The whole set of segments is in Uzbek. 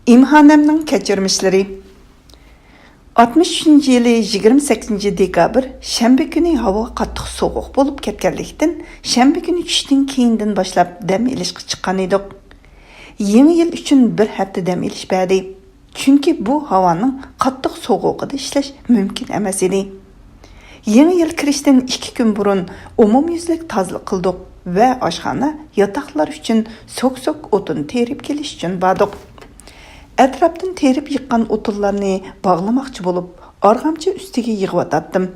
İmhanemning kechirmishlari 63 yili 28 dekabr shanba kuni havo qattiq sovuq bo'lib ketganlikdan shanba kuni tushdan keyindan boshlab dam ilishga chiqqan edik. Yangi yil uchun bir hafta dam ilish berdi. Chunki bu havoning qattiq sovuqida ishlash mumkin emas edi. Yangi yil kirishdan 2 kun burun umumyuzlik tozalik qildik va oshxona yotoqlar uchun sok-sok o'tin terib kelish uchun bordik. Etrafdan terib yıqqan o'tinlarni bağlamoqchi bo'lib, arg'amchi ustiga yig'ib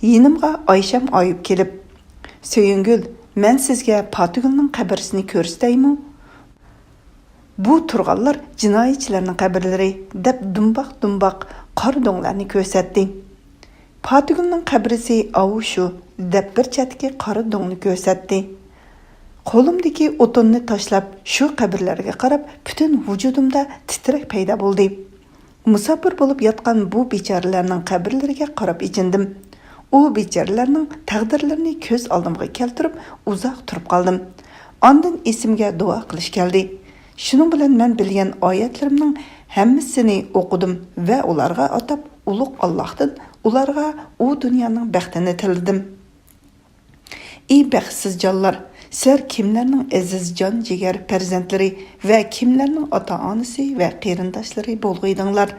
Yinimga Aysham oyib kelib, "Söyüngül, men sizga Patugulning qabrisini ko'rsataymi? Bu turg'anlar jinoyatchilarning qabrlari" deb dumboq qor do'nglarni ko'rsatdi. Patugulning qabrisi avushu deb bir chetga qora do'ngni ko'rsatdi. Qo'limdagi o'tinni tashlab, shu qabrlarga qarab, butun vujudimda titrak paydo bo'ldi. Musafir bo'lib yotgan bu bechoralarning qabrlariga qarab ichindim. U bechoralarning taqdirlarini ko'z oldimga keltirib, uzoq turib qoldim. Ondan esimga duo qilish keldi. Shuning bilan men bilgan oyatlarimning hammasini o'qidim va ularga atab ulug' Allohdan ularga u dunyoning baxtini tiladim. Ey baxtsiz jonlar, sizlar kimlarning aziz jon jigar farzandlari va kimlarning ota-onasi va qarindoshlari bo'lg'aydinglar.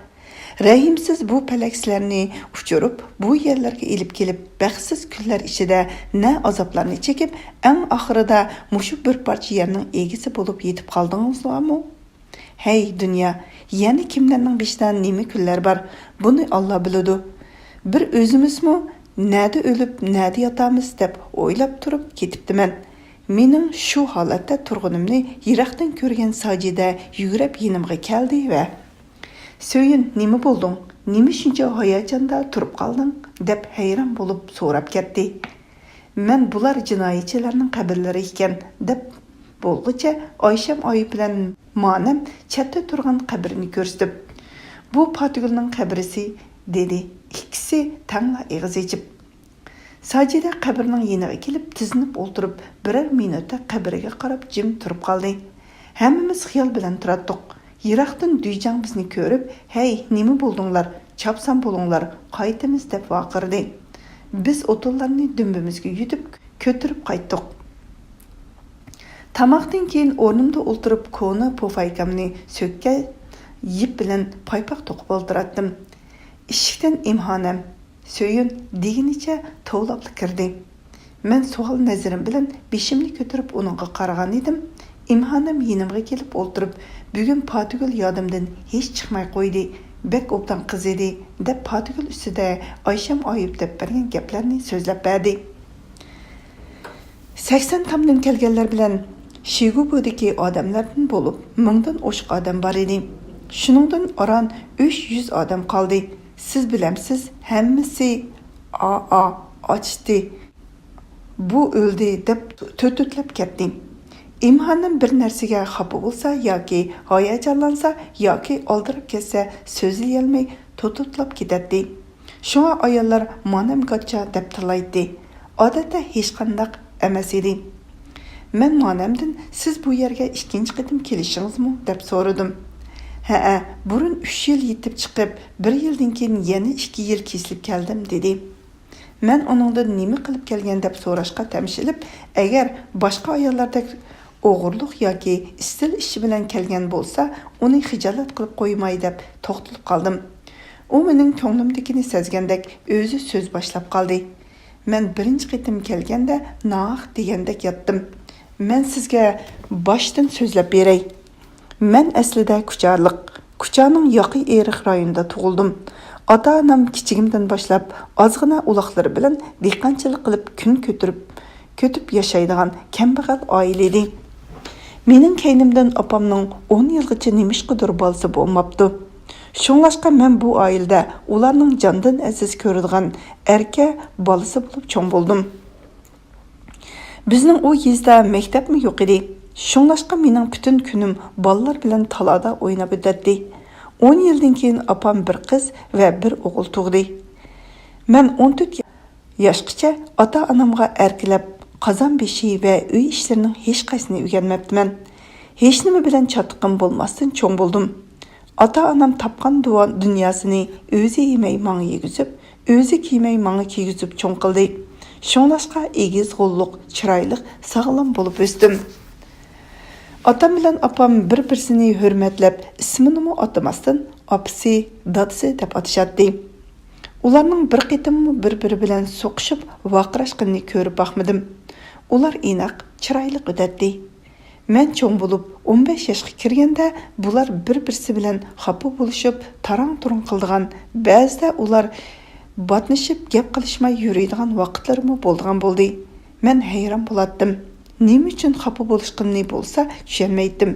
Rahimsiz bu palakslarni uchirib, bu yerlarga elib kelib, baxtsiz kunlar ichida na azoblarni chekib, eng oxirida mushu bir parcha yerning egisi bo'lib yetib qoldingizmi? Hey dunyo, yana kimlarning beshdan nima kunlar bor? Buni Alloh biladi. Bir o'zimizmi nada o'lib, nada yotamiz deb o'ylab turib ketibdiman. Mening shu holatda turg'unimni yiroqdan ko'rgan Sajida yugurib yonimga keldi va "Söyün, nima bo'lding? Nima shuncha hayajonda turib qolding?" deb hayron bo'lib so'rab ketdi. Men bular jinoyatchilarning qabrlari ekan deb bo'lg'icha Oysham oyi bilan monam chetda turgan qabrni ko'rsatib, "Bu Patugulning qabrisi" dedi. İkisi tangla ig'iz echib. Sajida qabrning yeniga kelib tizinib o'ltirib, birer minutda qabriga qarab jim turib qoldi. Hammamiz xiyol bilan turardik. Yiroqdan Duyjang bizni ko'rib, "Hey, nima bo'ldinglar? Chopsam bo'linglar, qaytamiz" deb vaqirdi. Biz o'tinlarni dumbimizga yutib, ko'tirib qaytdik. Tamoqdan keyin o'rnimda o'ltirib, ko'na pufaykamni so'kka yip bilan paypoq to'qib o'ltiratdim. Eshikdan imhanam "Söyün" deginicha tovlab kirdi. Men savol nazarim bilan beshimni ko'tarib uningga qaragan edim. İmhanam yonimga kelib o'ltirib, "Bugun Patugul yodimdan hech chiqmay qo'ydi. Bek obdan qiz edi" deb Patugul ustida Aysham oyib deb bergan gaplarni so'zlab berdi. 80 tamdan kelganlar bilan Shigubudagi odamlardan bo'lib, 1000dan oshiq odam bor edi. Shuningdan oran 300 odam qoldi. Siz bilamsiz, hammasi ochdi. Bu o'ldi deb to'titlab ketdi. İmhanam bir narsaga xafa bo'lsa yoki hayajonlansa yoki oldirib ketsa so'zlayolmay to'titlab ketadi. Shunga ayollar "Monamgacha" deb tilaydi. Odatda hech qanday emas edi. Men monamdan "Siz bu yerga ikkinchi qatim kelishingizmi?" deb so'radim. "Ha, burun 3 yil yetib chiqib, 1 yildan keyin yana 2 yil kesilib keldim" dedi. Men oningdan nima qilib kelgan deb so'rashga tamshilib, agar boshqa ayollardek o'g'irlik yoki istil ishi bilan kelgan bo'lsa, uni xijolat qilib qo'ymay deb to'xtalib qoldim. U mening ko'nglimdagini sezgandek o'zi so'z boshlab qoldi. Men birinchi qitim kelganda "Naq" degandek yotdim. Men sizga boshdan so'zlab beray. Men aslida Kuchaning yoqi eriq rayonida tug'ildim. Ota-onam kichigimdan boshlab ozg'ina uloqlari bilan dehqonchilik qilib kun ko'tib yashaydigan kambag'al oila edi. Mening kaynimdan opamning 10 yilgacha nimishqidir bolasi bo'lmabdi. Shunlashqa men bu oilada ularning jondan aziz ko'radigan erka bolasi bo'lib cho'ng bo'ldim. Bizning u yezda maktabmi yo'q edi. Shunlashqa mening butun kunim bolalar bilan talada o'ynab o'tadi. 10 yildan keyin opam bir qiz va bir o'g'il tug'di. Men 14 yoshgacha ota-onamga erkilab qozon beshi va uy ishlarining hech qaysini o'rganmabman. Hech nima bilan chatiqim bo'lmasdan cho'ng bo'ldim. Ata-anam tapqan dünyasini özü yemey maڭa yegizip, özü kiymey maڭa kiygizip çoң qildi. Şoڭlashqa egiz qo'lliq, chiroyli, sog'lom bo'lib o'sdim. Atam bilan apam bir-birsini hurmatlab, ismini atamasdan apisi, dadisi deb atashadi. Ularning bir qitimmi bir-biri bilan so'qishib, vaqirashqanini ko'rib baxmadim. Ular inoq, chiroyli o'tadi. Men cho'ng bo'lib 15 yoshga kirganda bular bir-birisi bilan xafa bo'lishib, tarang-turang qildigan, ba'zida ular batnishib gap qilishmay yuradigan vaqtlarimi bo'lgan bo'ldi. Men hayron bo'latdim. Nima uchun xafa bo'lishqinni bo'lsa, tushunmaydim.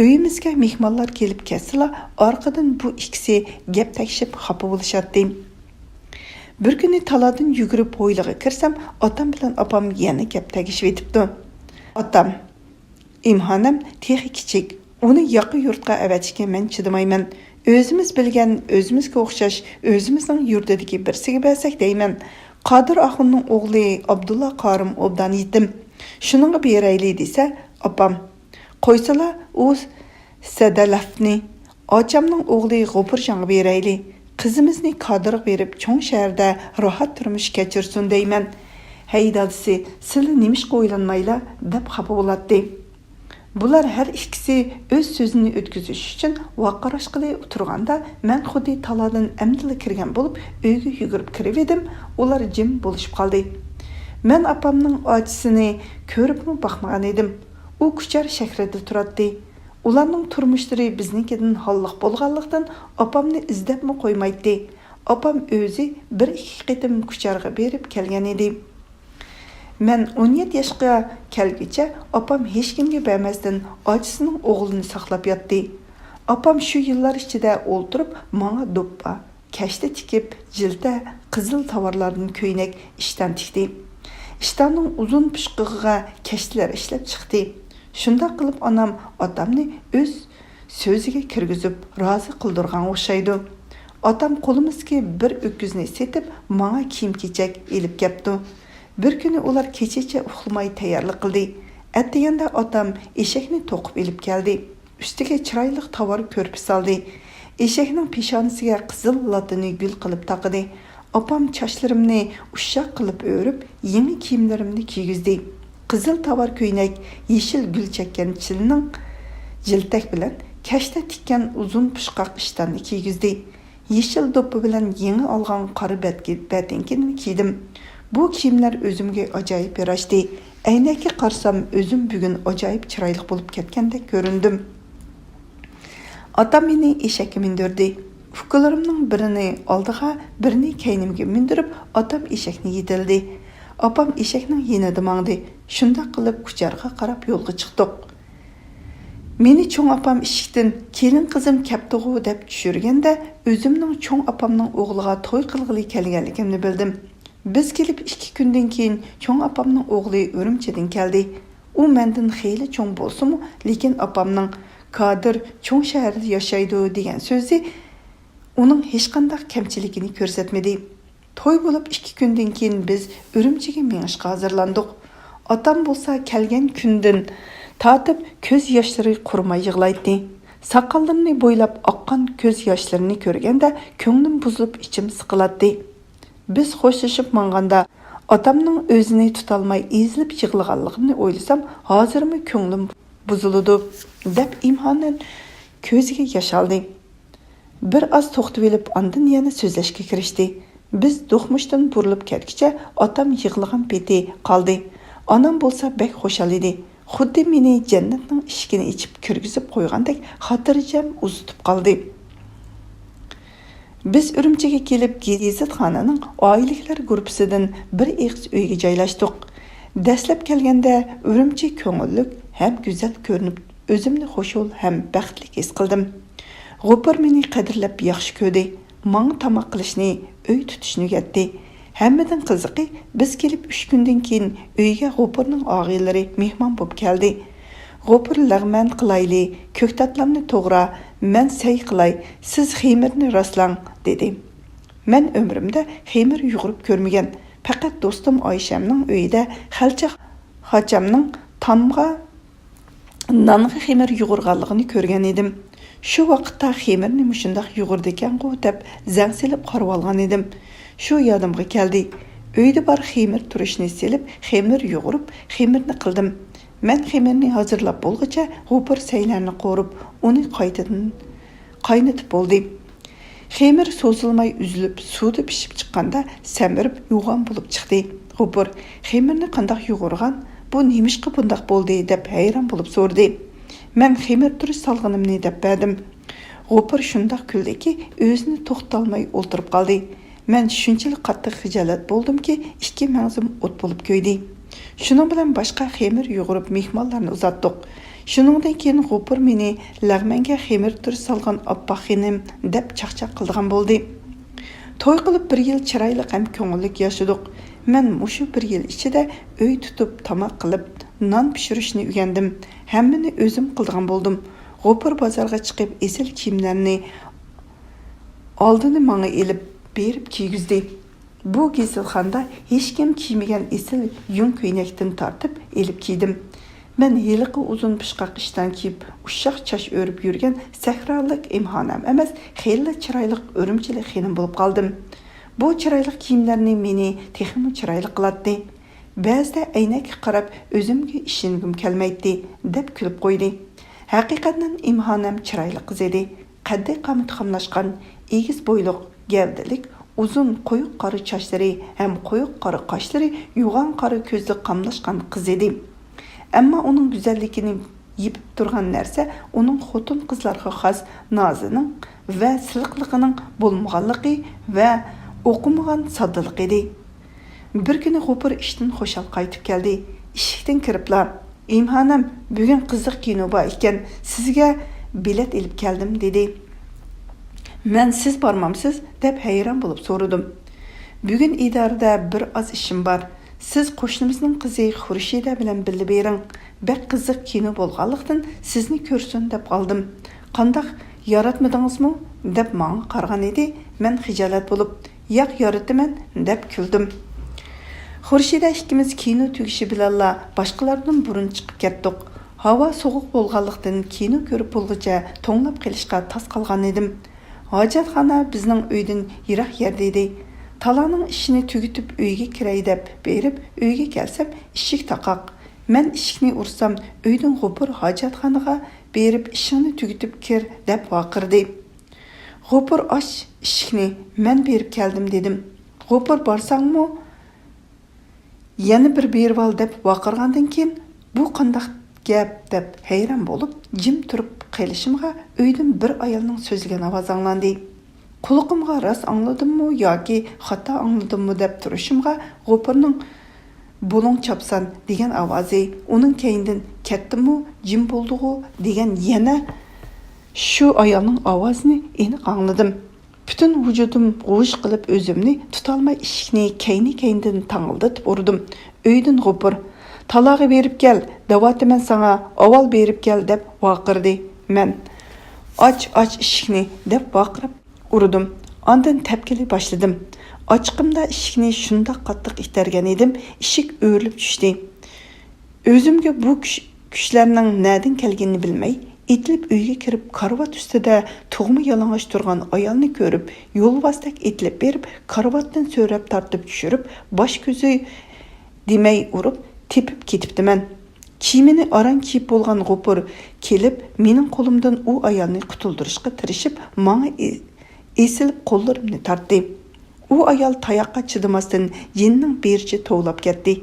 Uyimizga mehmonlar kelib kelsa, orqadan bu ikkisi gap tashib xafa bo'lishadi. Bir kuni taladan yugurib hovliga kirsam, otam bilan opam yana gap tagishib etibdi. Otam, imhanam texi kichik. Uni yaqin yurtqa avatishga men chidamayman. Özümüz bilgan, özümüzga o'xshash, o'zimizning yurdidagi birsiga bersak deyman. Qodir Axunning o'g'li Abdulla Qarim obdan yetim. Shuningga berayli desa, opam, qo'ysala u Sadalafni, ochamning o'g'li G'ofurjonga berayli. Qizimizni Qodirga berib, cho'ng shaharda rohat turmush kechirsin deyman. Hey dadisi, sizlar nimishqa o'ylanmayla deb xafa bo'ladi. Bular her ikkisi öz sözünü ötküzüş için vaqarashqili o'tirganda men xuddi taladan amdili kirgan bo'lib uyga yugurib kirib edim. Ular jim bo'lishib qoldi. Men apamning achisini ko'ribmi baxmagan edim. U kuchar shahrida turadi. Ularning turmushlari biznikidan holliq bo'lganlikdan apamni izlabmi qo'ymaydi. Apam o'zi bir ikki qitim kucharga berib kelgan edi. Men 17 yoshga kelguncha opam hech kimga bermasdan ochisining o'g'lini saqlab yotdi. Opam shu yillar ichida o'ltirib, menga do'ppa, kashta tikib, jilda qizil tovarlardan ko'ynak ishdan tikdi. Ishtanning uzun pishqig'iga kashtalar ishlab chiqdi. Shunda qilib onam otamni o'z so'ziga kirgizib, rozi qildirgan o'xshaydi. Otam qo'limizga bir o'kizni setib, menga kiyim-kechak elib kelibdi. Bir kuni ular kechacha uxlamay tayyorlik qildi. Atdiganda otam eshakni to'qib elib keldi. Ustiga chiroyli tovar ko'rpa soldi. Eshakning peshonasiga qizil latini gul qilib taqidi. Opam chochlarimni ushshaq qilib o'rib, yangi kiyimlarimni kiygizdi. Qizil tovar ko'ynak, yeshil gul chekkan chilning jiltak bilan kashta tikkan uzun pushqoq ishtanni kiygizdi. Yeshil do'ppi bilan yangi olgan qora batinkini kiydim. Bu kiyimler özümge acayip yarashdi. Aynakka qarsam özüm bugun acayip chiroyli bo'lib ketgandek ko'rindim. Otam meni eshakka mindirdi. Ukalarimning birini oldiga, birini keynimga mindirib, otam eshakni yetildi. Opam eshakning yenida mangdi. Shunda qilib kucharga qarab yo'lga chiqdik. Meni cho'ng opam eshikdan kelin qizim kaptig'u deb tushirganda, o'zimning cho'ng opamning o'g'liga to'y qilg'ili kelganligimni bildim. Biz kelib 2 kundan keyin cho'ng opamning o'g'li Urumchidan keldi. U mendan xeyli cho'ng bo'lsa-mu, lekin opamning Qodir cho'ng shaharda yashaydi degan so'zi uning hech qanday kamchiligini ko'rsatmadi. To'y bo'lib 2 kundan keyin biz Urumchiga mengishga hozirlandik. Otam bo'lsa kelgan kundan tatib ko'z yoshlari qurmay yig'laydi. Soqollarimni bo'ylab oqqan ko'z yoshlarini ko'rganda ko'nglim buzilib, ichim siqiladi. Biz xo'shlashib manganda otamning o'zini tutolmay ezilib yig'laganligini o'ylasam, hozirmi ko'nglim buziladi deb imhonan ko'ziga yosh oldi. Bir oz to'xtab olib, ondan yana so'zlashga kirishdi. Biz do'xmushdan burilib ketguncha otam yig'lagan peti qoldi. Onam bo'lsa bek xo'shal edi. Xuddi meni jannatning eshigini ichib kirgizib qo'ygandek xotirjam uzitib qoldi. Biz Urumchiga kelib, Gezitxonaning oilalar guruhidan bir ex uyga joylashdik. Dastlab kelganda Urumchi ko'ngillik ham go'zal ko'rinib, o'zimni xo'shol ham baxtli his qildim. G'ofur meni qadrlab yaxshi ko'rdi. Menga tamoq qilishni, uy tutishni o'rgatdi. Hammadan qiziqi, biz kelib 3 kundan keyin uyga G'ofurning og'aylari mehmon bo'lib keldi. G'ofur lag'man qilayli, ko'ktatlamni to'g'ra, men say qilay, siz xemirni rostlang dedi. Men umrimda xemir yug'urib ko'rmagan. Faqat do'stim Oyshamning uyida xalcha hachamning tamga nonga xemir yug'urganligini ko'rgan edim. Shu vaqtda xemirni mushundaq yug'urdi ekan-ku deb zang selib qarab olgan edim. Shu yodimga keldi. Uyda bor xemir turishni selib, xemir yug'urib, xemirni qildim. Men xemirni hazırlab bo'lguncha g'upur saylarni qo'rib, uni qaytadan qaynatib bo'ldi. Xemir so'zilmay uzilib, suvda pishib chiqqanda samirib, yo'g'on bo'lib chiqdi. G'upur xemirni qandoq yug'urgan, bu nemishqa bundaq bo'ldi deb hayron bo'lib so'rdi. Men xemir turish salg'inimni deb berdim. G'upur shundoq kuldiki, o'zini to'xtalmay o'ltirib qoldi. Men shunchalik qattiq xijolat bo'ldimki, ikki mag'zim o't bo'lib ko'ydi. Shuning bilan boshqa xemir yug'urib mehmonlarni uzatdik. Shuningdan keyin G'upur meni lag'manga xemir turish salgan oppoq xinim deb chaqchaq qildigan bo'ldi. To'y qilib bir yil chiroyli ham ko'ngillik yashadik. Men mushu bir yil ichida uy tutib, tamoq qilib, non pishirishni o'rgandim. Hammani o'zim qildigan bo'ldim. G'upur bozorga chiqib, esil kiyimlarni oldini menga elib berib kiygizdi. Bu kesilxonda hech kim kiymagan esil yung ko'ynakdan tortib elib kiydim. Men heliqi uzun pishqoq ishdan kiyib, ushshaq chash o'rib yurgan sahrolik imhonam emas, xeyli chiroyli o'rimchilik xinim bo'lib qoldim. Bu chiroyli kiyimlarni meni texmi chiroyli qiladi. Ba'zida aynakka qarab o'zimga ishongim kelmaydi deb kulib qo'ydi. Haqiqatan imhonam chiroyli qiz edi. Qaddi qamati xamlashgan, egiz bo'yliq, gavdalik, uzun qo'yiq qora sochlari ham qo'yiq qora qoshlari, yo'g'on qora ko'zli qamlashgan qiz edi. Ammo uning go'zalligini yepib turgan narsa uning xotin qizlarga xos nozining va silqligining bo'lmaganligi va o'qimagan soddalik edi. Bir kuni G'upur ishdan xo'shal qaytib keldi. Eshikdan kiribla, "Imhonam, bugun qiziq kino bor ekan, sizga bilet elib keldim" dedi. Men "Siz bormamsiz?" deb hayron bo'lib so'radim. "Bugun idorada bir oz ishim bor. Siz qo'shnimizning qizi Xurshida bilan birga bering. Bek qiziq kino bo'lganlikdan sizni ko'rsin" deb qoldim. "Qandoq yaratmadingizmi?" deb menga qargan edi. Men xijolat bo'lib, "Yo'q, yarataman" deb kuldim. Xurshida ikkimiz kino tugishi bilanla boshqalardan burun chiqib ketdik. Havo sovuq bo'lganlikdan kino ko'rib bo'lguncha to'nglab qilishga tas qolgan edim. Hojatxona bizning uydan yiroq yerda edi. Talaning ishini tugitib uyga kiray deb berib, uyga kelsam eshik taqoq. Men eshikni ursam, uydan G'upur hojatxonaga berib ishini tugitib kir deb vaqirdi. G'upur och eshikni, men berib keldim dedim. G'upur borsangmi? Yana bir berib ol deb vaqirgandan keyin bu qandoq gap deb hayron bo'lib, jim turib qilishimga uydan bir ayolning so'zlagan ovoz anglandi. Quloqimga rost angladimmi yoki xato angladimmi deb turishimga G'upurning "Bulung chapsan" degan ovozi, uning keyindan "Ketdimmi, jim bo'ldi-ku" degan yana shu ayolning ovozini aniq angladim. Bütün vücudum g'ush qilib o'zimni tutolmay eshikni keyni-keyindan tangildatib urdim. Uydan G'upur "Talog'i berib kel, davotiman sana, avval berib kel" deb vaqirdi. Men "Och eshikni" deb vaqirib urdim. Ondan tepkili başladim. Ochqimda eshikni shundoq qattiq itargan edim, eshik o'rilib tushdi. O'zimga bu kuchlarning nerdan kelganini bilmay, etilib uyga kirib, karvat ustida tug'ma yalang'och turgan ayolni ko'rib, yo'lbosdak etilib berib, karvatdan so'rab tortib tushirib, bosh ko'zi demay urib, tepib ketibdiman. Kiyimini aran kiyib bo'lgan G'upur kelib, mening qo'limdan u ayolni qutuldirishga tirishib, menga esilib qo'llarimni tortdi. U ayol tayoqqa chidamasdan yenning berichi tovlab ketdi.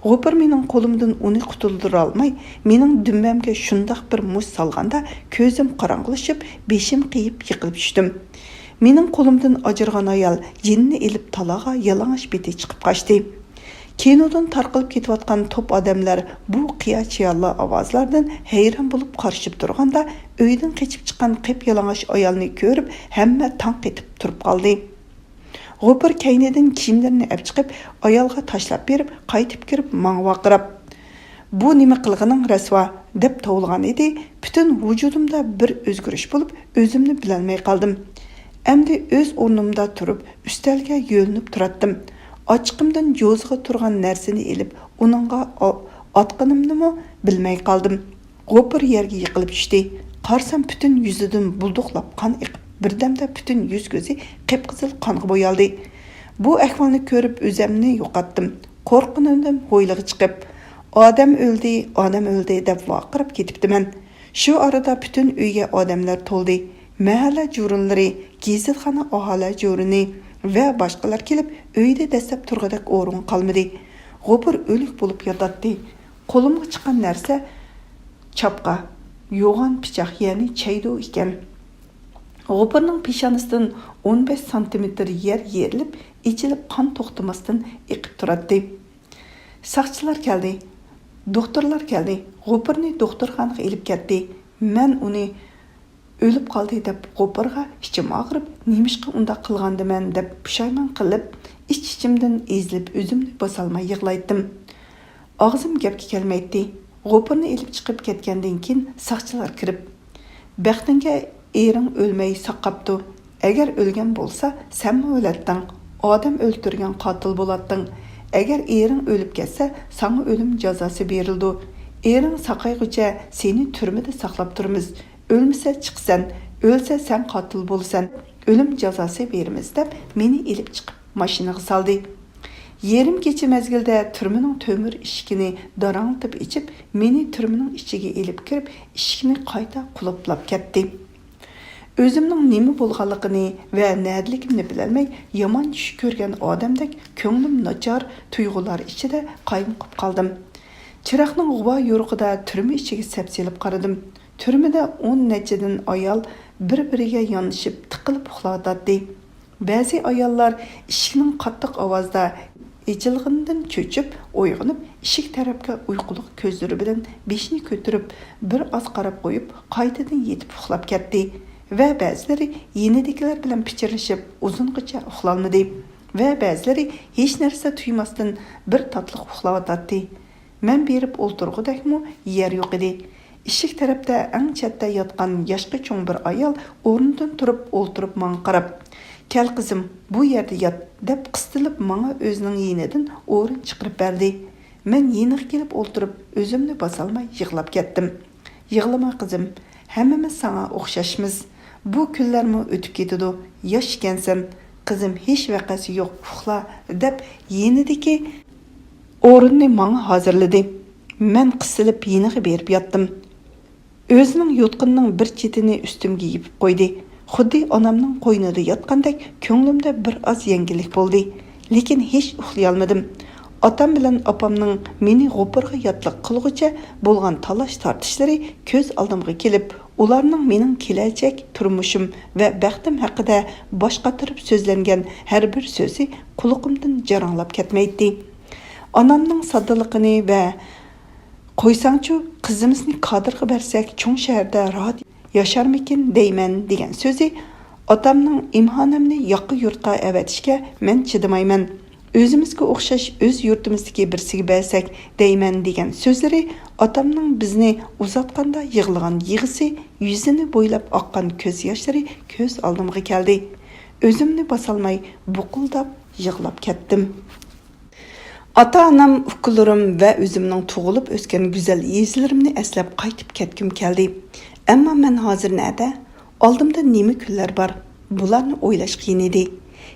G'upur mening qo'limdan uni qutuldira olmay, mening dumbamga shundoq bir muz solganda ko'zim qorong'ilashib, beshim qiyib yiqilib tushdim. Mening qo'limdan ajirgan ayol yenni elib talaga yalang'och beti chiqib qochdi. Kinodan tarqalib ketayotgan top odamlar bu qiyochiyalla ovozlardan hayron bo'lib qarshib turganda, uydan qochib chiqqan qip yalang'och ayolni ko'rib, hamma tanq etib turib qoldi. G'upur kaynidan kiyimlarini olib chiqib, ayolga tashlab berib, qaytib kirib, menga vaqirab, "Bu nima qilganing rasvo" deb tovulgan edi. Bütün vücudumda bir o'zgarish bo'lib, o'zimni bilolmay qoldim. Endi o'z o'rnimda turib, ustalga yo'linib turatdim. Ochqimdan jo'zg'a turgan narsani elib, uningga otqinimnimi bilmay qoldim. G'upur yerga yiqilib tushdi. Qarsam bütün yüzüdün bulduqlab qan iqib, birdamda bütün yüz gözü qıpqızıl qanğa boyaldı. Bu ahvolni ko'rib o'zimni yo'qotdim. Qo'rqinimdan ho'ylig'i chiqib, odam o'ldi deb vaqirib ketibdiman. Shu orada bütün uyga odamlar to'ldi. Mahalla jurnalari, gazetxona aholi jurnali va boshqalar kelib, uyda dastlab turg'adak o'rin qolmadi. G'opir o'lik bo'lib yotadi. Qo'limga chiqqan narsa chapqa, yo'g'on pichoq, ya'ni chaydo ekan. G'opirning peshonasidan 15 santimetr yer yerilib, ichilib qon to'xtamasdan iqib turadi. Saqchilar keldi. Doktorlar keldi. G'opirni doktorxonaga ilib ketdi. Men uni o'lib qoldi deb G'opirga ichim og'rib, nemishqa unda qilgandiman deb pushaymon qilib, ichimdan ezilib o'zimni bosolmay yig'laydim. Og'zim gapga kelmaydi. G'opirni ilib chiqib ketgandan keyin saqchilar kirib, "Baxtingga ering o'lmay saqapti. Agar o'lgan bo'lsa, sen o'latding. Odam o'ldirgan qotil bo'latding. Agar ering o'lib ketsa, sana o'lim jazosi berildi. Ering saqayguncha seni turmada saqlab turmiz. Ölmese chiqsan, o'lsa sen qotil bo'lsan. O'lim jazosi beramiz" deb meni ilib chiqib mashinaga soldi. Yerim kecha mezgilda turmaning to'mir eshigini daranglatib ichib, meni turmaning ichiga ilib kirib, eshikni qayta qulflab ketdi. O'zimning nima bo'lganligini va nadaligimni bilolmay, yomon tush ko'rgan odamdek ko'nglim nachar tuyg'ular ichida qaymqib qoldim. Chiroqning g'ubo yo'riqida turma ichiga sapsilib qaradim. Turmada 10 nechadan ayol bir-biriga yonishib tiqilib uxlayotdi. Ba'zi ayollar eshikning qattiq ovozda ichilg'indan cho'chib, uyg'onib, eshik tarafga uyquliq ko'zlari bilan beshini ko'tarib, bir oz qarab qo'yib, qaytadan yetib uxlab ketdi. Va ba'zilari yenidagilar bilan pichirlashib, uzungacha uxlolmadi. Va ba'zilari hech narsa tuymasdan bir tatliq uxlayotdi. Men berib o'ltirg'udakmi yer yo'q edi. Eshik tarafda eng chetda yotgan yoshqa cho'ng bir ayol o'rnidan turib o'ltirib menga qarab, "Kel qizim, bu yerda yot" deb qistilib menga o'zining yenidan o'rin chiqarib berdi. Men yeniga kelib o'ltirib, o'zimni bosolmay yig'lab ketdim. "Yig'lama qizim, hammamiz sana o'xshashmiz. Bu kunlarmi o'tib ketadi. Yosh ekansan, qizim, hech vaqasi yo'q, uxla" deb yenidagi o'rinni menga hozirladi. Men qisilib yeniga berib yotdim. O'zining yotqinning bir chetini ustimga yib qo'ydi. Xuddi onamning qo'ynida yotgandek ko'nglimda bir oz yengillik bo'ldi. Lekin hech uxlay olmadim. Otam bilan opamning meni G'opirga yotliq qilg'ucha bo'lgan talash tortishlari ko'z oldimga kelib, ularning mening kelajak turmushim va baxtim haqida boshqa turib so'zlangan har bir so'zi quloqimdan jaranglab ketmaydi. Onamning soddaligini va "Qo'ysangchu, qizimizni Qodirga bersak, cho'ng shaharda rahat yasharmikin deyman" degan so'zi, otamning imhonimni yoqqa yurtga avatishga men chidamayman. O'zimizga o'xshash o'z yurtimizdagi birsiga bersak deyman degan so'zlari, otamning bizni uzatganda yig'lagan yig'isi, yuzini bo'ylab oqqan ko'z yoshlari ko'z oldimga keldi. O'zimni bosolmay buqildab yig'lab ketdim. Ota-onam, ukalarim va o'zimning tug'ilib o'sgan go'zal yezlarimni eslab qaytib ketkim keldi. Ammo men hozir nada? Oldimda nima kunlar bor? Bularni o'ylash qiyin edi.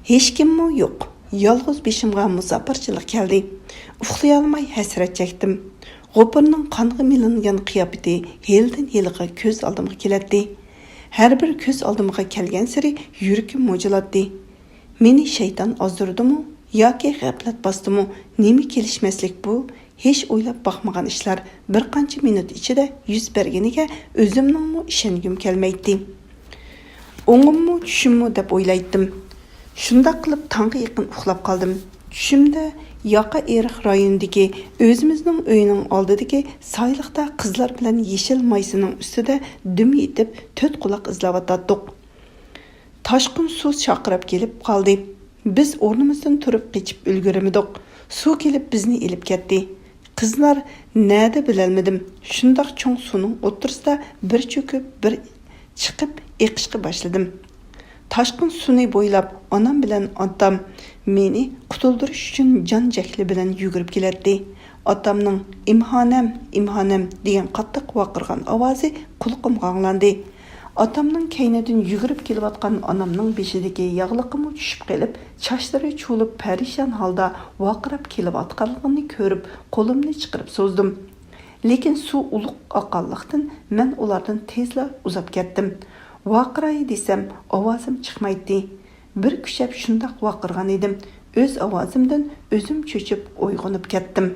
Hech kimmi yo'q. Yolg'iz beshimga musofirchilik keldi. Uxlay olmay hasrat chekdim. G'opirning qonga milingan qiyofati yildan-yilga ko'z oldimga keladi. Har bir ko'z oldimga kelgan sari yurakim mo'jilatdi. Meni shayton ozdirdimi yoki g'aflat bosdimi? Nima kelishmaslik bu? Hech o'ylab boqmagan ishlar bir qancha minut ichida yuz berganiga o'zimningmi ishongim kelmaydi. O'ngimmi, tushimmi deb o'ylaydim. Shunda qilib tongga yaqin uxlab qoldim. Tushimda Yoqa Eriq rayonidagi o'zimizning uyining oldidagi sayliqda qizlar bilan yeshil maysining ustida dum yetib 4 quloq izlayotdik. Toshqin suv chaqirib kelib qoldi. Biz o'rnimizdan turib qechib ulgurmadik. Suv kelib bizni elib ketdi. Qizlar nada bilolmadim. Shundoq cho'ng suvning o'rtasida bir cho'kib, bir chiqib eqishga boshladim. Toshqin suvni bo'ylab onam bilan otam meni qutuldirish uchun jon jakli bilan yugurib keladi. Atamning imhanam, imhanam degan qattiq vaqirgan ovozi qulqimga anglandi. Atamning kaynidan yugurib kelayotgan onamning beshidagi yog'liqimi tushib qolib, chochlari cho'lib parishon holda vaqirab kelayotganligini ko'rib, qo'limni chiqarib so'zdim. Lekin suv uluq oqqanlikdan men ulardan tezla uzab ketdim. Vaqiray desam, ovozim chiqmaydi. Bir kuchab shundoq vaqirgan edim. O'z ovozimdan o'zim cho'chib uyg'onib ketdim.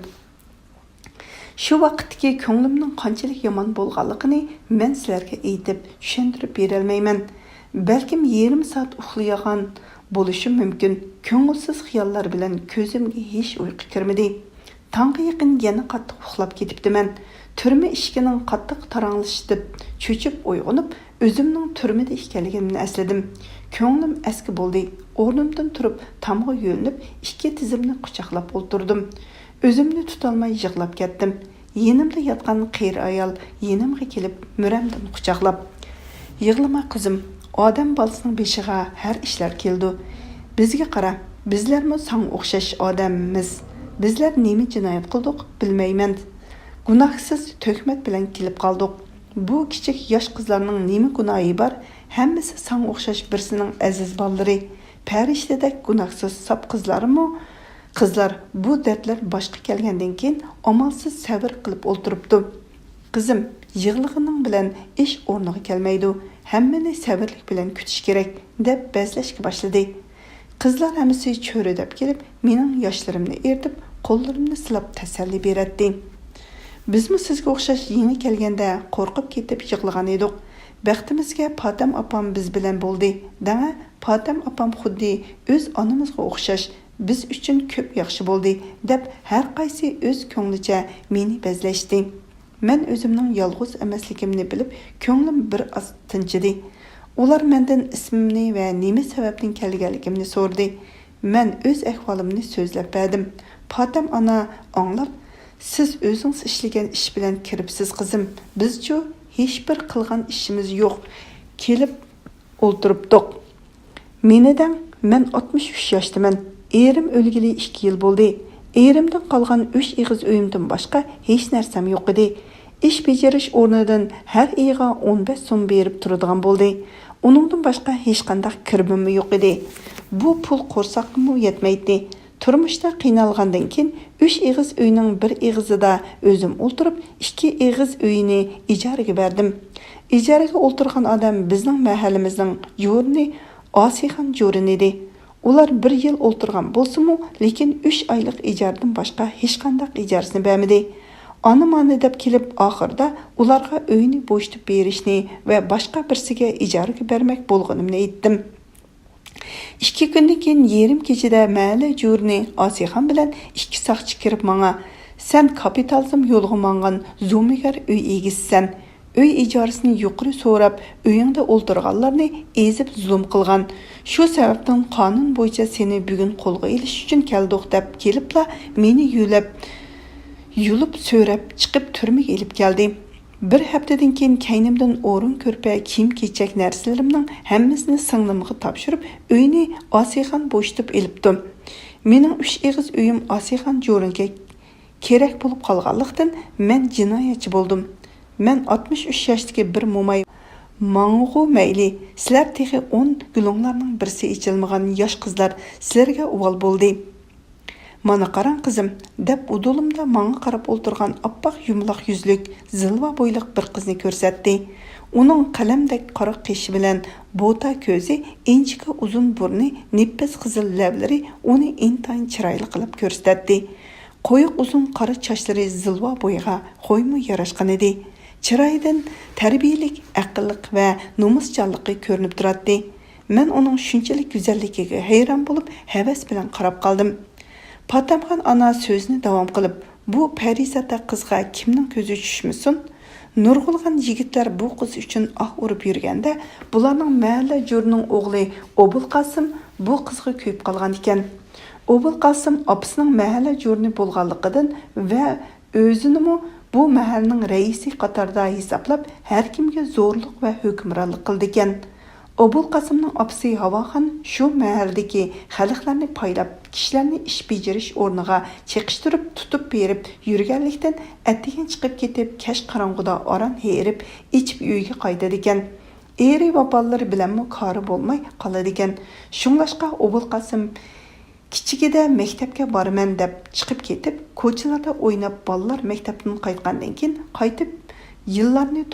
Shu vaqtdagi ko'nglimning qanchalik yomon bo'lganligini men sizlarga aytib tushuntirib bera olmayman. Balkim yarim soat uxlagan bo'lishim mumkin. Ko'ngilsiz xiyollar bilan ko'zimga hech uyqu kirmadi. Tongga yaqin yana qattiq uxlab ketibdiman. Turma ishkining qattiq taranglashib, cho'chib uyg'onib, o'zimning turmada ekanligimni esladim. Ko'nglim aski bo'ldi. O'rnimdan turib, tomga yo'linib, ikki tizimni quchoqlab o'tirdim. O'zimni tutolmay yig'lab ketdim. Yenimda yotgan qiyr ayol yenimga kelib, muramdan quchoqlab, "Yig'lama qizim, odam bolasining beshiga har ishlar keldi. Bizga qara, bizlarmi sang o'xshash odammiz. Bizlar nima jinoyat qildik, bilmayman. Gunohsiz to'kmat bilan kelib qoldik. Bu kichik yosh qizlarning nima gunohi bor? Hammasi sang o'xshash birsining aziz bolalari. Farishtadek gunohsiz sop qizlarmi? Qizlar bu dardlar boshqa kelgandan keyin amalsiz sabr qilib o'ltiribdi. Qizim, yig'lig'ining bilan ish o'rniga kelmaydi. Hammani sabrlik bilan kutish kerak", deb bezlashga boshladi. Qizlar hammasi cho'ridab kelib, mening yoshlarimni ertib, qo'llarimni silab tasalli beradi. "Bizmi sizga o'xshash yangi kelganda qo'rqib ketib yig'lagan edik. Baxtimizga Patam opam biz bilan bo'ldi. Dana Patam opam xuddi o'z onamizga o'xshash biz uchun ko'p yaxshi bo'ldi", deb har qaysi o'z ko'nglicha meni bezlashdi. Men o'zimning yolg'iz emasligimni bilib, ko'nglim bir oz tinchidi. Ular mendan ismimni va nima sababdan kelganligimni so'radi. Men o'z ahvolimni so'zlab berdim. Patam ona anglab, "Siz o'zingiz ishlagan ish bilan kiribsiz qizim. Biz-chu hech bir qilgan ishimiz yo'q. Kelib o'ltiribdik. Menidan men 63 yoshdaman. Erim o'lgili 2 yil bo'ldi. Erimdan qolgan 3 ig'iz uyimdan boshqa hech narsam yo'q edi. Ish bajarish o'rnidan har oyga 15 so'm berib turadigan bo'ldi. Uningdan boshqa hech qanday kirbim yo'q edi. Bu pul qo'rsaqqa yetmaydi. Turmushda qiynalgandan keyin 3 ig'iz uyning bir ig'izida o'zim o'ltirib, 2 ig'iz uyini ijaraga berdim. Ijaraga o'ltirgan odam bizning mahallamizning jo'rini Osixon jo'rin edi. Ular 1 yil o'ltirgan bo'lsa-mu, lekin 3 oylik ijardan boshqa hech qanday ijarasini bermadi. Ana-mana deb kelib, oxirda ularga uyni bo'shatib berishni va boshqa birsiga ijaraga bermak bo'lganimni aytdim. 2 kundan keyin yarim kechada mahalla jo'rini Osixon bilan 2 soqchi kirib menga, "Sen kapitalizm yo'lga mangan zo'migar uy egisisan. Uy ijarasini yuqori so'rab, uyingda o'ltirganlarni ezib zulm qilgan. Shu sababdan qonun bo'yicha seni bugun qo'lga olish uchun keldik" deb kelibla meni yulib so'rab chiqib turmaga elib keldi. Bir haftadan keyin kaynimdan o'rin ko'rpa, kiyim-kechak narsalarimning hammasini singlimga topshirib, uyni Osixon bo'shatib elibdim. Mening 3 ig'iz uyim Osixon jo'ringa kerak bo'lib qolganlikdan men jinoyatchi bo'ldim. Men 63 yoshdagi bir mo'may mang'u mayli, sizlar texi 10 gulonglarning birsi ichilmagan yosh qizlar sizlarga uvol bo'ldi. "Mana qarang qizim", deb udulimda menga qarab o'ltirgan oppoq yumloq yuzlik, zilva bo'yliq bir qizni ko'rsatdi. Uning qalamdek qora qishi bilan bo'ta ko'zi, inchika uzun burni, nippiz qizil lablari uni intayin chiroyli qilib ko'rsatdi. Qo'yiq uzun qora sochlari zilva bo'yiga qo'ymu yarashgan edi. Chiroyidan tarbiyalik, aqlliq va nomuschanligi ko'rinib turadi. Men uning shunchalik go'zalligiga hayron bo'lib, havas bilan qarab qoldim. Patamxon ana so'zni davom qilib, "Bu Parizada qizga kimning ko'zi tushmasin? Nurg'ulg'an yigitlar bu qiz uchun urib yurganda, bularning mahalla jo'rining o'g'li Obul Qosim bu qizga ko'yib qolgan ekan. Obul Qosim opasining mahalla jo'rini bo'lganligidan va o'zini bu mahallaning raisi qatorida hisoblab, har kimga zo'rlik va hukmronlik qildi ekan. Obul Qasımның apsi Havaxan şu məhəldəki xalqlarını paylab, kişilərni iş beceriş ornuğa çeqiştirib, tutub berib, yürgənlikdən ətdigən çıxıb ketib, kəş qaranğuda aran herib, içib uyga qaytadı ekan. Eri və balları bilənmi karı bolmay qaladı ekan. Şunlaşqa Obul Qasım kichigida maktabga boraman deb chiqib ketib, ko'chalarda o'ynab, ballar maktabdan qaytgandan keyin qaytib yillarni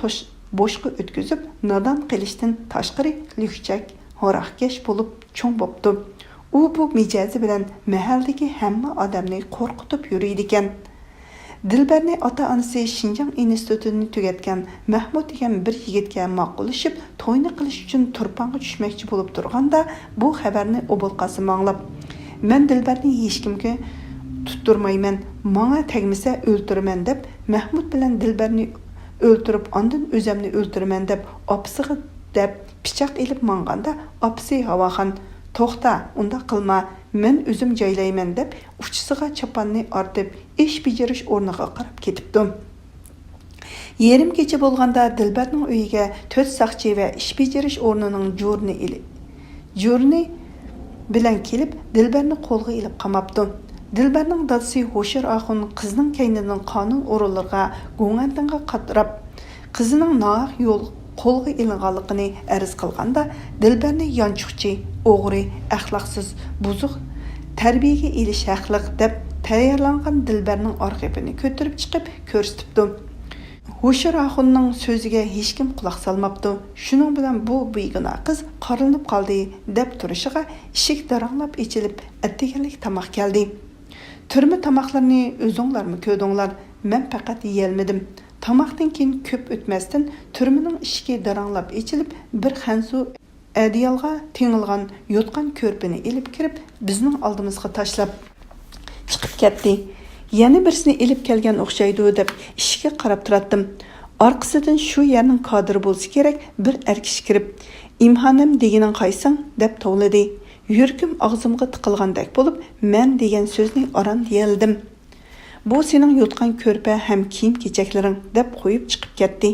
boshqa o'tkazib, nodon qilishdan tashqari lükchak, horaqkash bo'lib cho'ng bo'pti. U bu mijozi bilan mahaldagi hamma odamni qo'rqitib yuriydi ekan. Dilbarni ota-onasi Shinjang institutini tugatgan Mahmud degan bir yigitga ma'qullashib, to'yni qilish uchun turponga tushmoqchi bo'lib turganda, bu xabarni Obul Qasim anglab, "Men Dilbarni hech kimga tutturmayman, menga tegmasa o'ldiraman" deb Mahmud bilan Dilbarni o'ltirib, ondan o'zimni o'ldiraman deb opsiga deb pichoq ilib manganda, opsi Havaxan "To'xta, unda qilma, men o'zim joylayman" deb uchisiga chaponni ortib, ish bejarish o'rniga qarab ketibdi. Yerim kecha bo'lganda Dilbarning uyiga 4 saqchi va ish bejarish o'rnining jo'rni bilan kelib, Dilbarni qo'lga ilib qamabdi. Dilbarning dadasi Hoshir Axun qizning kaynining qonun o'rinlarga go'ngandinga qatrab, qizining nohaq yo'l qo'lga ilinganligini arz qilganda, Dilbarni yonchuqchi, o'g'ri, axloqsiz, buzuq tarbiyaga elish haqliq deb tayyorlangan Dilbarning orqabini ko'tarib chiqib ko'rsatibdi. Hoshir Axunning so'ziga hech kim quloq solmabdi. Shuning bilan bu begona qiz qorinib qoldi deb turishiga eshik daranglab ichilib, attiganlik tamoq keldi. Turma tamoqlarni o'zinglarmi ko'rdinglar? Men faqat yeyolmadim. Tamoqdan keyin ko'p o'tmasdan turmaning eshigi daranglab ichilib, bir xansu adiyalga tengilgan yotgan ko'rpini ilib kirib, bizning oldimizga tashlab chiqib ketdi. Yana birisini ilib kelgan o'xshaydi deb ishga qarab turatdim. Orqasidan shu yerning kadri bo'lsa kerak bir erkish kirib, "Imhonim deganing qaysing?" deb tovladi. Yurkim og'zimga tiqilgandek bo'lib, "Men" degan so'zni aran deyildim. "Bu sening yotgan ko'rpa ham kiyim-kechaklaring" deb qo'yib chiqib ketdi.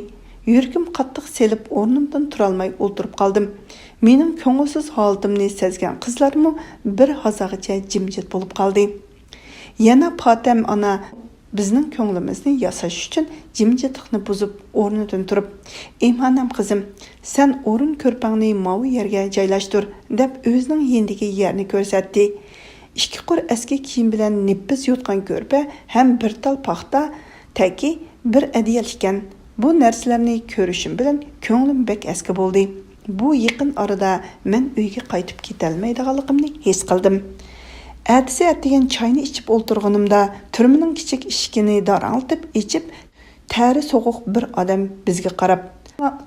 Yurkim qattiq selib o'rnimdan turolmay o'ltirib qoldim. Mening ko'ngilsiz holatimni sezgan qizlarmi bir hazagacha jimjit bo'lib qoldi. Yana Patem ana bizning ko'nglimizni yasash uchun jimjitlikni buzib o'rnidan turib, "Imhonim qizim, sen o'rin ko'rpangni mavi yerga joylashtir" deb o'zining yendagi yerni ko'rsatdi. 2 qur eski kiyim bilan nippiz yotgan ko'rpa ham bir tal paxta taki bir adiyal ekan. Bu narsalarni ko'rishim bilan ko'nglim bek eski bo'ldi. Bu yaqin orada men uyga qaytib ketolmaydiganligimni his qildim. Ertasi degan choyni ichib o'ltirganimda turmaning kichik eshigini daranglatib ichib, tari so'g'uq bir odam bizga qarab,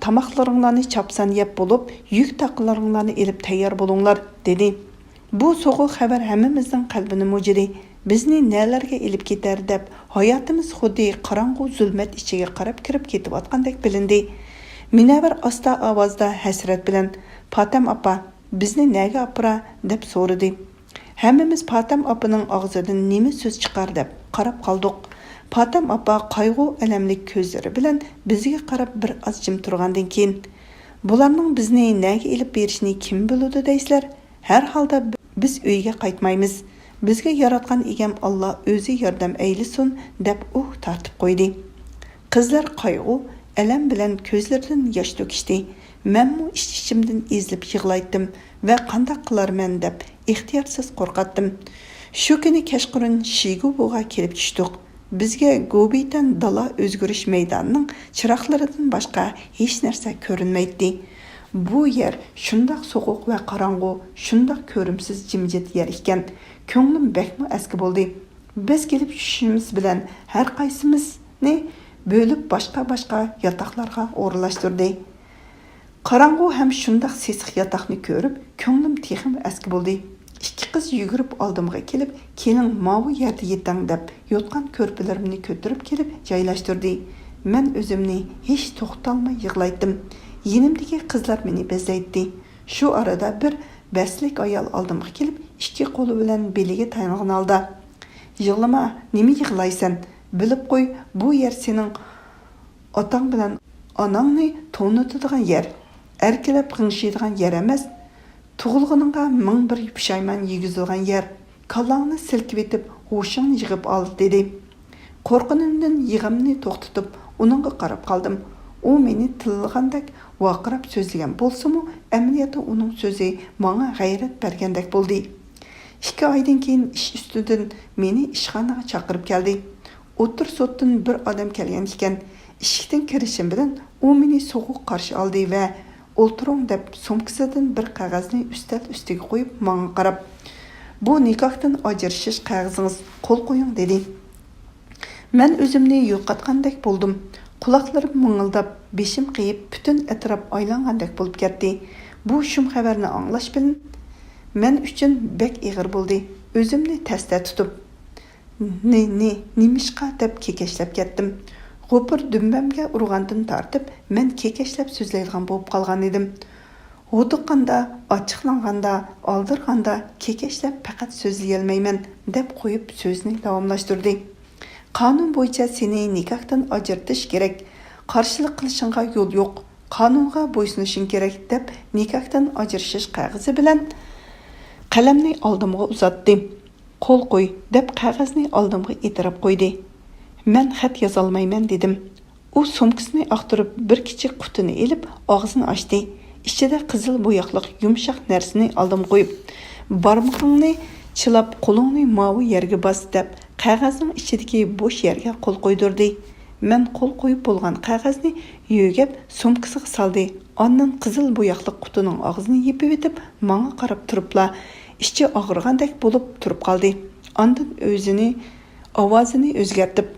"Tamoqlaringlarni chapsan yeb bo'lib, yuk taqlaringlarni ilib tayyor bo'linglar" dedi. Bu so'g'uq xabar hammamizning qalbini mujidi. Bizni nelarga ilib ketar deb hayotimiz xuddi qorong'u zulmat ichiga qarab kirib ketayotgandek bilindi. Minavar asta ovozda hasrat bilan "Patam opa, bizni nega opira" deb so'radi. Hammamiz Patam opaning og'zidan nima so'z chiqar deb qarab qoldik. Patam opa qayg'u alamli ko'zlari bilan bizga qarab bir oz jim turgandan keyin, "Bularning bizni nega ilib berishini kim biladi deysizlar? Har holda biz uyga qaytmaymiz. Bizga yaratgan egam Alloh o'zi yordam aylasin" deb tortib qo'ydi. Qizlar qayg'u alam bilan ko'zlaridan yosh to'kishdi. Menmu ichimdan ezilib yig'laydim va qanday qilarman deb ixtiyorsiz qo'rqatdim. Shu kuni kashqurun Shigubuga kelib tushdik. Bizga Gobitan dala o'zgarish maydonining chiroqlaridan boshqa hech narsa ko'rinmaydi. Bu yer shundoq so'g'uq va qorong'u, shundoq ko'rimsiz jimjit yer ekan. Ko'nglim bekmi eski bo'ldi. Biz kelib tushishimiz bilan har qaysimizni bo'lib boshqa yotoqlarga o'rlashtirdi. Qorong'u ham shundoq sesiq yotoqni ko'rib, ko'nglim texim eski bo'ldi. 2 qiz yugurib oldimga kelib, "Keling, mavi yerda yetang" deb yotgan ko'rpalarimni ko'tarib kelib joylashtirdi. Men o'zimni hech to'xtalmay yig'laydim. Yenimdagi qizlar meni bezlaydi. Shu arada bir baslik ayol oldimga kelib, 2 qo'li bilan beliga tayangan holda, "Yig'lama, nima yig'laysan? Bilib qo'y, bu yer sening otang bilan onangni to'nitadigan yer. erkelep qınşıydigan yer emas, tug'ilganingga ming bir pushayman yegizilgan yer. Kallangni silkib etib, hoshingni yig'ib ol, dedi. Qo'rqinimdan yig'imni to'xtatib, uningga qarab qoldim. U meni tilgandek vaqirab so'zlagan bo'lsa-mu, amaliyotda uning so'zi menga g'ayrat bergandek bo'ldi. 2 oydan keyin ish ustidan meni ishxonaga chaqirib keldi. O'tir sotdan bir odam kelgan ekan. Eshikdan kirishim bilan u meni so'g'uq qarshi oldi va o'tiring deb sumkasidan bir qog'ozni ustal ustiga qo'yib menga qarab, "Bu nikohdan ajrashish qog'ozingiz, qo'l qo'ying", dedi. Men o'zimni yo'qotgandek bo'ldim. Quloqlarim ming'ildab, beshim qiyib, butun atrof aylangandek bo'lib ketdi. Bu shum xabarni anglash bilan men uchun bek ig'ir bo'ldi. O'zimni tasda tutib, nimishqa deb kekeshlab ketdim. G'opir dumbamga urgandan tortib, men kekeshlab so'zlaydigan bo'lib qolgan edim. G'udiqqanda, ochiqlanganda, oldirganda kekeshlab faqat so'zlay olmayman deb qo'yib so'zni davomlashtirdi. Qonun bo'yicha seni nikohdan ajratish kerak. Qarshilik qilishingga yo'l yo'q. Qonunga bo'ysunishing kerak deb nikohdan ajrashish qog'ozi bilan qalamni oldimga uzatdi. Qo'l qo'y deb qog'ozni oldimga itirib qo'ydi. Men xat yozolmayman dedim. U sumkasini aqtirib bir kichik qutini elib og'zini ochdi. Ichida qizil bo'yoqliq yumshoq narsani oldim qo'yib, barmoqingni chilab qo'lingni mavi yerga bos deb qog'ozning ichidagi bo'sh yerga qo'l qo'ydirdi. Men qo'l qo'yib bo'lgan qog'ozni yugab sumkasiga soldi. Ondan qizil bo'yoqliq qutining og'zini yepib etib, menga qarab turibla, ichi og'irgandek bo'lib turib qoldi. Ondan o'zini ovozini o'zgartib,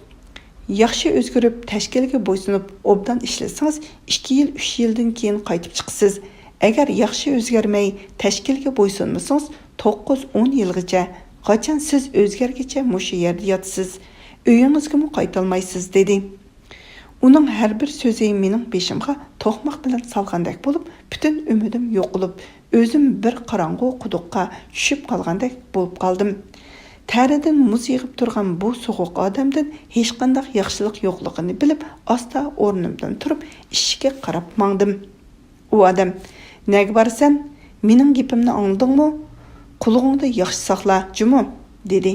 yaxshi o'zgarib, tashkilga bo'ysunib, obdan ishlasangiz 2 yil, 3 yildan keyin qaytib chiqsiz. Agar yaxshi o'zgarmay, tashkilga bo'ysunmasangiz, 9-10 yilgacha, qachon siz o'zgargacha mushu yerda yotsiz, uyingizga qaytolmaysiz, dedi. Uning har bir so'zi mening beshimga to'qmoq bilan solgandek bo'lib, butun umidim yo'qolib, o'zim bir qorong'u quduqqa tushib qolgandek bo'lib qoldim. Taridan muz yig'ib turgan bu so'g'uq odamdan hech qanday yaxshilik yo'qligini bilib, asta o'rnimdan turib, eshikka qarab mangdim. U odam, "Nega borsan? Mening gapimni angladingmi? Qulog'ingda yaxshi saqla, jumi", dedi.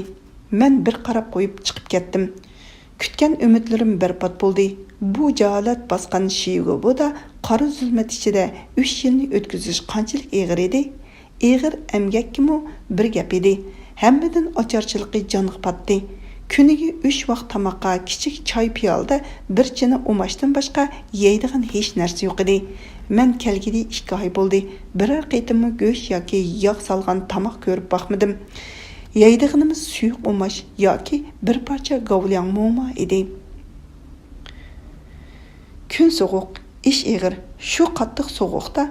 Men bir qarab qo'yib chiqib ketdim. Kutgan umidlarim berbat bo'ldi. Bu jaholat bosgan shiygo bu da qora zulmat ichida 3 yilni o'tkazish qanchalik ig'ir edi? Ig'ir emgakkimu bir gap edi. Hammadan ocharchilikqa jonliq patdi. Kuniga 3 vaqt tamoqqa kichik choy piyolda bir china umashdan boshqa yeydigan hech narsa yo'q edi. Men kelgidi 2 oy bo'ldi. Biror qaytimmi go'sht yoki yog' solgan tamoq ko'rib boqmadim. Yeydiganimiz suyuq umash yoki bir parcha govlyang mo'ma edi. Kun so'g'uq, ish ig'ir. Shu qattiq so'g'uqda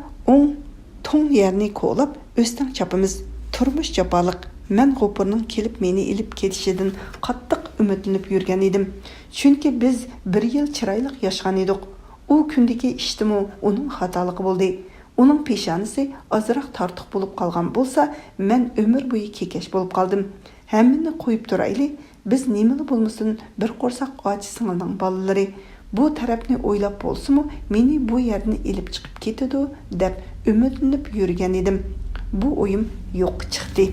to'ng yerni qo'lab o'stan chapimiz. Turmush jafoliq. Men G'opirning kelib meni ilib ketishidan qattiq umidlanib yurgan edim. Chunki biz 1 yil chiroyli yashagan edik. U kundagi ishdimi uning xatoligi bo'ldi. Uning peshonasi ozroq tortiq bo'lib qolgan bo'lsa, men umr bo'yi kekesh bo'lib qoldim. Hammani qo'yib turayli, biz nimani bo'lmasin bir qo'rsoq ochi singilning bolalari. Bu tarafni o'ylab bo'lsa-mu, meni bu yerni ilib chiqib ketadi deb umidlanib yurgan edim. Bu o'yim yo'q chiqdi.